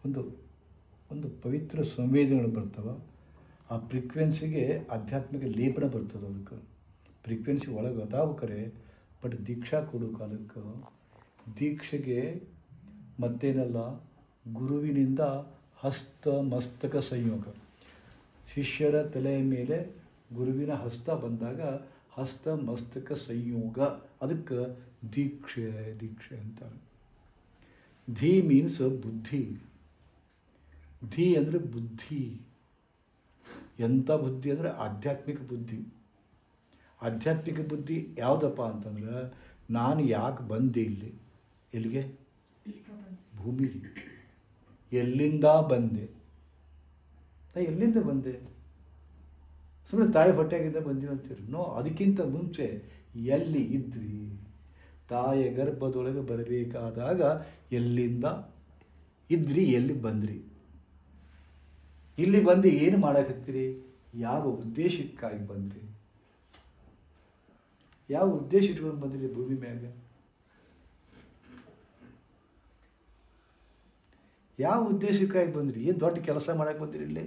ಒಂದು ಒಂದು ಪವಿತ್ರ ಸಂವೇದನೆಗಳು ಬರ್ತವೆ. ಆ ಫ್ರೀಕ್ವೆನ್ಸಿಗೆ ಆಧ್ಯಾತ್ಮಿಕ ಲೇಪನ ಬರ್ತದೆ. ಅದಕ್ಕೆ ಫ್ರೀಕ್ವೆನ್ಸಿ ಒಳಗೆ ಅದಾವ ಕರೆ, ಬಟ್ ದೀಕ್ಷಾ ಕೊಡೋ ಕಾಲಕ್ಕೆ ದೀಕ್ಷೆಗೆ ಮತ್ತೇನಲ್ಲ, ಗುರುವಿನಿಂದ ಹಸ್ತ ಮಸ್ತಕ ಸಂಯೋಗ. ಶಿಷ್ಯರ ತಲೆಯ ಮೇಲೆ ಗುರುವಿನ ಹಸ್ತ ಬಂದಾಗ ಹಸ್ತ ಮಸ್ತಕ ಸಂಯೋಗ, ಅದಕ್ಕೆ ದೀಕ್ಷೆ ಅಂತಾರೆ. ಧೀ ಮೀನ್ಸ್ ಬುದ್ಧಿ. ಧೀ ಅಂದರೆ ಬುದ್ಧಿ. ಎಂಥ ಬುದ್ಧಿ ಅಂದರೆ ಆಧ್ಯಾತ್ಮಿಕ ಬುದ್ಧಿ. ಆಧ್ಯಾತ್ಮಿಕ ಬುದ್ಧಿ ಯಾವುದಪ್ಪ ಅಂತಂದ್ರೆ, ನಾನು ಯಾಕೆ ಬಂದೆ ಎಲ್ಲಿಗೆ? ಭೂಮಿಗೆ. ಎಲ್ಲಿಂದ ಬಂದೆ? ಎಲ್ಲಿಂದ ಬಂದೆ? ಸುಮ್ಮನೆ ತಾಯಿ ಹೊಟ್ಟೆಗಿಂದ ಬಂದೀವಿ ಅಂತೀರಿ. ನೋ, ಅದಕ್ಕಿಂತ ಮುಂಚೆ ಎಲ್ಲಿ ಇದ್ರಿ? ತಾಯಿಯ ಗರ್ಭದೊಳಗೆ ಬರಬೇಕಾದಾಗ ಎಲ್ಲಿಂದ ಇದ್ರಿ, ಎಲ್ಲಿ ಬಂದ್ರಿ? ಇಲ್ಲಿ ಬಂದು ಏನು ಮಾಡಕತ್ತೀರಿ? ಯಾವ ಉದ್ದೇಶಕ್ಕಾಗಿ ಬಂದ್ರಿ? ಯಾವ ಉದ್ದೇಶ ಇಟ್ಕೊಂಡು ಬಂದ್ರಿ ಭೂಮಿ ಮ್ಯಾಗ? ಯಾವ ಉದ್ದೇಶಕ್ಕಾಗಿ ಬಂದ್ರಿ? ಏನು ದೊಡ್ಡ ಕೆಲಸ ಮಾಡಕ್ಕೆ ಬಂದಿರಿ? ಇಲ್ಲಿ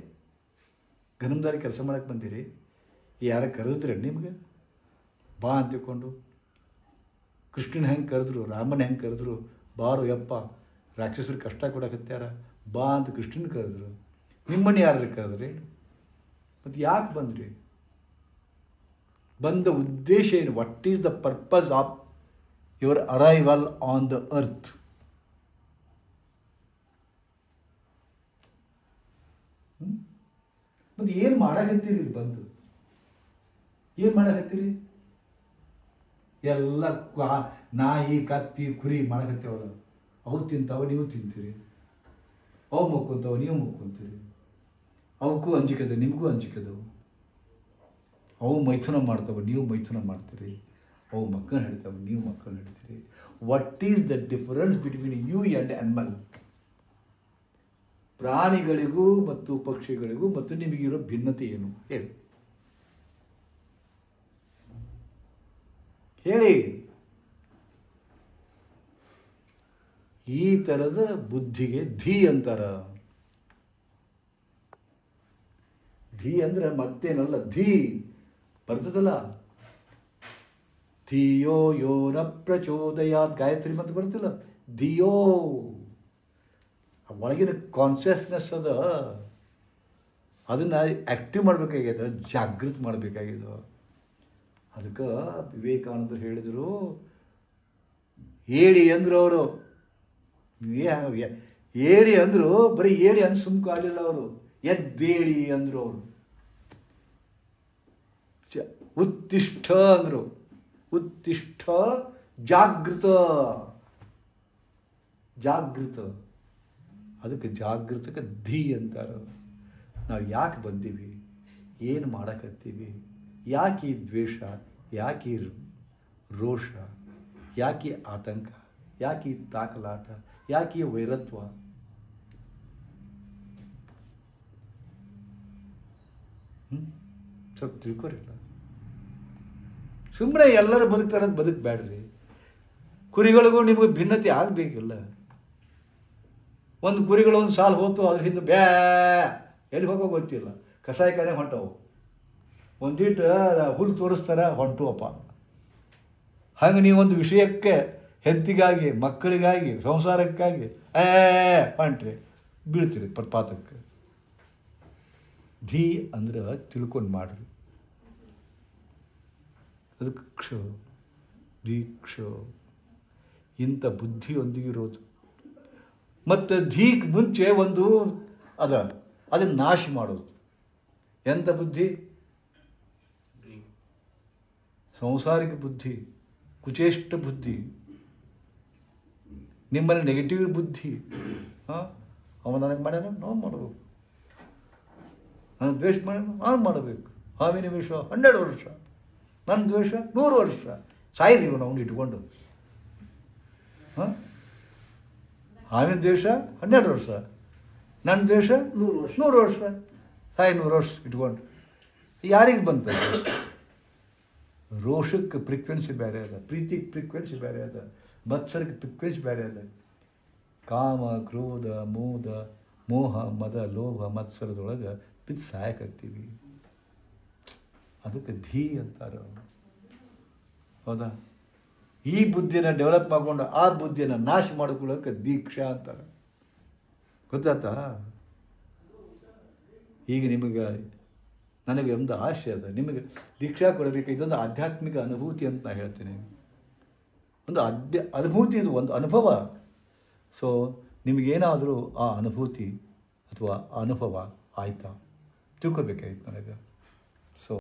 ಗನಮದಾರಿ ಕೆಲಸ ಮಾಡಕ್ಕೆ ಬಂದಿರಿ? ಯಾರ ಕರೆದ್ರೆ ನಿಮ್ಗೆ ಬಾ ಅಂತ ತಿಳ್ಕೊಂಡು? ಕೃಷ್ಣನ ಹೆಂಗೆ ಕರೆದ್ರು, ರಾಮನ ಹೆಂಗೆ ಕರೆದ್ರು, ಬಾರು ಯಪ್ಪ ರಾಕ್ಷಸರು ಕಷ್ಟ ಕೊಡಕತ್ಯಾರ ಬಾ ಅಂತ ಕೃಷ್ಣನ ಕರೆದ್ರು. ನಿಮ್ಮನ್ನು ಯಾರು ಕರೆದ್ರಿ? ಮತ್ತು ಯಾಕೆ ಬಂದ್ರಿ? ಬಂದ ಉದ್ದೇಶ ಏನು? What is the purpose of your arrival on the earth? ಮತ್ತು ಏನು ಮಾಡಕತ್ತೀರಿ ಇಲ್ಲಿ ಬಂದು? ಏನು ಮಾಡಕತ್ತೀರಿ? ಎಲ್ಲ ನಾಯಿ ಕತ್ತಿ ಕುರಿ ಮಾಡಕತ್ತೇವಲ್ಲ, ಅವು ತಿಂತಾವ, ನೀವು ತಿಂತೀರಿ. ಅವು ಮುಕ್ಕೊಂತಾವ, ನೀವು ಮುಕ್ಕೊಂತೀರಿ. ಅವಕ್ಕೂ ಅಂಜಿಕೆದ, ನಿಮಗೂ ಅಂಜಿಕೆದವು. ಅವು ಮೈಥುನ ಮಾಡ್ತಾವೆ, ನೀವು ಮೈಥುನ ಮಾಡ್ತೀರಿ. ಅವು ಮಕ್ಕಳು ಹಿಡಿತಾವೆ, ನೀವು ಮಕ್ಕಳು ಹಿಡಿತೀರಿ. What is the difference between you and animal? ಪ್ರಾಣಿಗಳಿಗೂ ಮತ್ತು ಪಕ್ಷಿಗಳಿಗೂ ಮತ್ತು ನಿಮಗಿರೋ ಭಿನ್ನತೆ ಏನು ಹೇಳಿ? ಹೇಳಿ. ಈ ಥರದ ಬುದ್ಧಿಗೆ ಧೀ ಅಂತಾರ. ಧೀ ಅಂದ್ರೆ ಮತ್ತೇನಲ್ಲ, ಧೀ ಬರ್ತದಲ್ಲ, ಧಿಯೋ ಯೋ ನ ಪ್ರಚೋದಯಾತ್, ಗಾಯತ್ರಿ ಮತ್ತು ಬರ್ತಿಲ್ಲ, ಧಿಯೋ. ಒಳಗಿನ ಕಾನ್ಷಿಯಸ್ನೆಸ್ ಅದ, ಅದನ್ನು ಆ್ಯಕ್ಟಿವ್ ಮಾಡಬೇಕಾಗ್ಯದ, ಜಾಗೃತಿ ಮಾಡಬೇಕಾಗ್ಯದ. ಅದಕ್ಕೆ ವಿವೇಕಾನಂದರು ಹೇಳಿದರು, ಏಡಿ ಅಂದರು ಅವರು. ಏಡಿ ಅಂದರು, ಬರೀ ಏಡಿ ಅಂತ ಸುಮ್ಕು ಆಗಲಿಲ್ಲ ಅವರು, ಎದ್ದೇಳಿ ಅಂದರು ಅವರು. ಉತ್ತಿಷ್ಠ ಅಂದರು, ಉತ್ತಿಷ್ಠ ಜಾಗೃತ. ಜಾಗೃತ, ಅದಕ್ಕೆ ಜಾಗೃತಕ್ಕೆ ಧೀ ಅಂತಾರೆ. ನಾವು ಯಾಕೆ ಬಂದೀವಿ? ಏನು ಮಾಡಕತ್ತೀವಿ? ಯಾಕೆ ಈ ದ್ವೇಷ? ಯಾಕೆ ಈ ರೋಷ? ಯಾಕೆ ಆತಂಕ? ಯಾಕೆ ಈ ತಾಕಲಾಟ? ಯಾಕೆ ಈ ವೈರತ್ವ? ಸ್ವಲ್ಪ ತಿಳ್ಕೊರಿಲ್ಲ. ಸುಮ್ಮನೆ ಎಲ್ಲರೂ ಬದುಕ್ತಾರಂತ ಬದುಕಬೇಡ್ರಿ. ಕುರಿಗಳಿಗೂ ನಿಮಗೆ ಭಿನ್ನತೆ ಆಗಬೇಕಿಲ್ಲ. ಒಂದು ಕುರಿಗಳು ಒಂದು ಸಾಲು ಹೋತು, ಅದ್ರ ಹಿಂದೆ ಬ್ಯಾ ಎಲ್ಲಿ ಹೋಗೋ ಗೊತ್ತಿಲ್ಲ, ಕಸಾಯಿಖಾನೆ ಹೊಂಟವು. ಒಂದಿಟ್ಟು ಹುಲ್ಲು ತೋರಿಸ್ತಾರೆ, ಹೊಂಟುವಪ್ಪ. ಹಂಗೆ ನೀವೊಂದು ವಿಷಯಕ್ಕೆ, ಹೆಂಡತಿಗಾಗಿ, ಮಕ್ಕಳಿಗಾಗಿ, ಸಂಸಾರಕ್ಕಾಗಿ ಹೊಂಟ್ರಿ, ಬೀಳ್ತೀರಿ ಪ್ರಪಾತಕ್ಕೆ. ಧೀ ಅಂದ್ರೆ ತಿಳ್ಕೊಂಡು ಮಾಡ್ರಿ. ಅದಕ್ಕೆ ಕ್ಷೋ, ದೀಕ್ಷೋ, ಇಂಥ ಬುದ್ಧಿಯೊಂದಿಗಿರೋದು. ಮತ್ತು ಧೀಕ್ ಮುಂಚೆ ಒಂದು ಅದನ್ನು ನಾಶ ಮಾಡೋದು. ಎಂಥ ಬುದ್ಧಿ? ಸಂಸಾರಿಕ ಬುದ್ಧಿ, ಕುಚೇಷ್ಟ ಬುದ್ಧಿ, ನಿಮ್ಮಲ್ಲಿ ನೆಗೆಟಿವ್ ಬುದ್ಧಿ. ಅವ ನನಗೆ ಮಾಡ್ಯಾನ, ನಾವು ಮಾಡಬೇಕು. ನನ್ನ ದ್ವೇಷ ಮಾಡ್ಯಾನ, ನಾನು ಮಾಡಬೇಕು. ಹಾವಿನ ವೇಷ 12 ವರ್ಷ, ನನ್ನ ದ್ವೇಷ 100 ವರ್ಷ. ಸಾಯಿರಿ ನಾವು ಇಟ್ಕೊಂಡು. ಹಾವಿನ ದ್ವೇಷ 12 ವರ್ಷ, ನನ್ನ ದ್ವೇಷ 100 ವರ್ಷ. ಸಾಯಿ 100 ವರ್ಷ ಇಟ್ಕೊಂಡು ಯಾರಿಗೆ ಬಂತ? ರೋಷಕ್ಕೆ ಫ್ರೀಕ್ವೆನ್ಸಿ ಬೇರೆ ಅದ, ಪ್ರೀತಿಗೆ ಫ್ರೀಕ್ವೆನ್ಸಿ ಬೇರೆ ಅದ, ಮತ್ಸರಕ್ಕೆ ಫ್ರೀಕ್ವೆನ್ಸಿ ಬೇರೆ ಅದ. ಕಾಮ, ಕ್ರೋಧ, ಮೋದ ಮೋಹ ಮದ ಲೋಭ ಮತ್ಸರದೊಳಗೆ ಬಿದ್ದು ಸಾಯಕತ್ತೀವಿ. ಅದಕ್ಕೆ ಧೀ ಅಂತಾರೆ. ಹೌದಾ? ಈ ಬುದ್ಧಿಯನ್ನು ಡೆವಲಪ್ ಮಾಡಿಕೊಂಡು ಆ ಬುದ್ಧಿಯನ್ನು ನಾಶ ಮಾಡ್ಕೊಳ್ಳೋಕೆ ದೀಕ್ಷಾ ಅಂತಾರೆ. ಗೊತ್ತಾಯ್ತಾ? ಈಗ ನಿಮಗೆ ನನಗೆ ಒಂದು ಆಶೆ ಅದ, ನಿಮಗೆ ದೀಕ್ಷಾ ಕೊಡಬೇಕು. ಇದೊಂದು ಆಧ್ಯಾತ್ಮಿಕ ಅನುಭೂತಿ ಅಂತ ನಾನು ಹೇಳ್ತೀನಿ. ಒಂದು ಅನುಭೂತಿ, ಇದು ಒಂದು ಅನುಭವ. ಸೊ ನಿಮಗೇನಾದರೂ ಆ ಅನುಭೂತಿ ಅಥವಾ ಅನುಭವ ಆಯಿತಾ ತಿಳ್ಕೊಬೇಕಾಗಿತ್ತು ನನಗೆ.